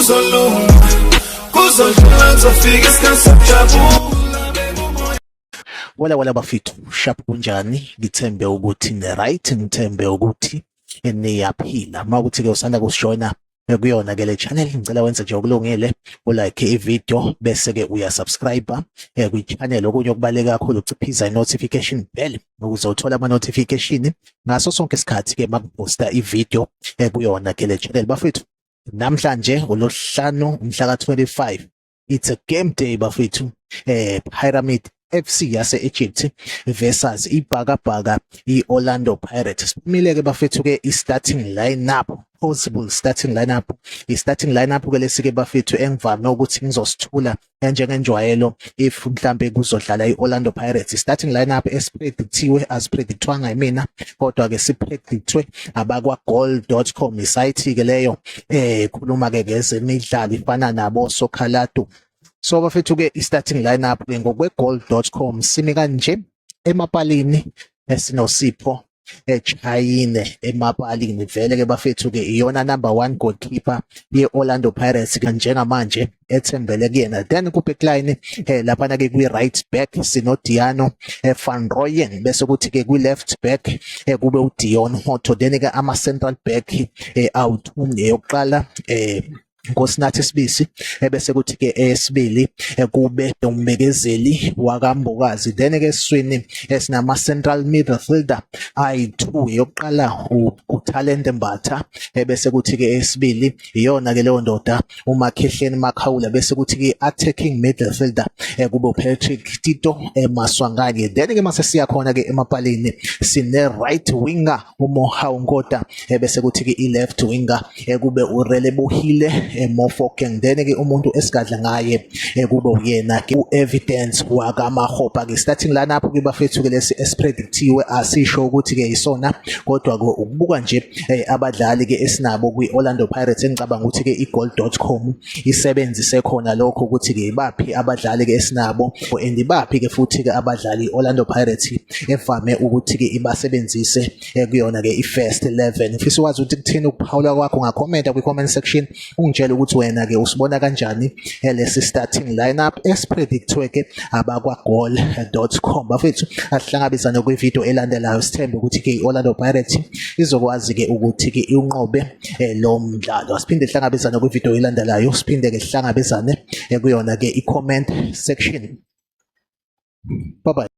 kuzolunga, kuzodlula kuzofika isikhathi sokujabula. Wala bafethu, shap kunjani? Ngithembe ukuthi ne-right, ngithembe ukuthi niyaphila. Mawukuthi ke usanda kusijoyina kuyona ke le channel, ngicela wenze nje okulungile, ulike ivideo bese ke uyasubscribe kwi-channel. Okunye okubaluleke kakhulu uciphiza i-notification bell ukuze uthola ama-notification ngaso sonke isikhathi ke makuposta ivideo kuyona ke le channel. Bafethu, namhlanje uLwesihlanu umhla ka-25, it's a game day bafethu. Pyramid FC yase-Egypt versus iBhakabhaka i-Orlando Pirates. Siphumile ke bafethu ke i-starting lineup, possible starting lineup. I-starting lineup ke lesike bafethu engivame ukuthi ngizosithula njengenjwayelo if mhlambe kuzodlala i-Orlando Pirates. I-starting lineup esipredictiwe, azipredictwanga yimina kodwa ke sipredictwe abakwa-goal.com, isite ke leyo khuluma ke ngezemidlalo ifana nabo Soccerlado. So bafethu ke i-starting lineup ke ngokwe-goal.com simi kanje: emapalini esinosipho eChayine emapalini, vele ke bafethu ke iyona number 1 goalkeeper ye-Orlando Pirates njengamanje ethembele kuyena. Then ku-backline laphana ke kwi-right back sinoDiano van Rooyen, bese kuthi ke kwi-left back kube uDion Hotto. Then ke ama-central back awu-2, eyokuqala Nkosinathi Sibisi, bese kuthi ke esibili kube uMbekezeli wakambokazi. Then ke esiswini esinama central midfielder ayi-2, eyokuqala uTalente Mbatha, bese kuthi ke esibili iyona ke leyo ndoda uMakhehleni Makhawula, bese kuthi ke attacking midfielder kube uPatrick Tito Maswanganye. Then ke mase siya khona ke emapalini sine right winger uMohau Nkota, bese kuthi ke i-left winger kube uRelebohile Mofokeng. Then ke umuntu esigadla ngaye kube uyena ke u-Evidence wakamahopa. Ke starting lineup ke bafethu ke lesi esipredictiwe asisho ukuthi ke isona, kodwa ke ukubuka nje abadlali ke esinabo kwi-Orlando Pirates engicabanga ukuthi ke i-goal.com isebenzise khona lokho ukuthi ke ibaphi abadlali ke esinabo and ibaphi ke futhi ke abadlali i-Orlando Pirates evame ukuthi ke ibasebenzise kuyona ke i-first 11. Mfisa wazi ukuthi kuthini ukuphawula kwakho, ngakhomenta kwi-comment section ungitshela ukuthi wena ke usibona kanjani lesi starting lineup esipredictwe ke abakwa-goal.com. Bafethu, asihlangabezane kwivideo elandelayo, sithembe ukuthi ke i-Orlando Pirates izokwazi ke ukuthi ke inqobe lo mdlalo. Siphinde sihlangabezane kwivideo elandelayo, siphinde ke sihlangabezane kuyona ke i-comment section. Bye bye.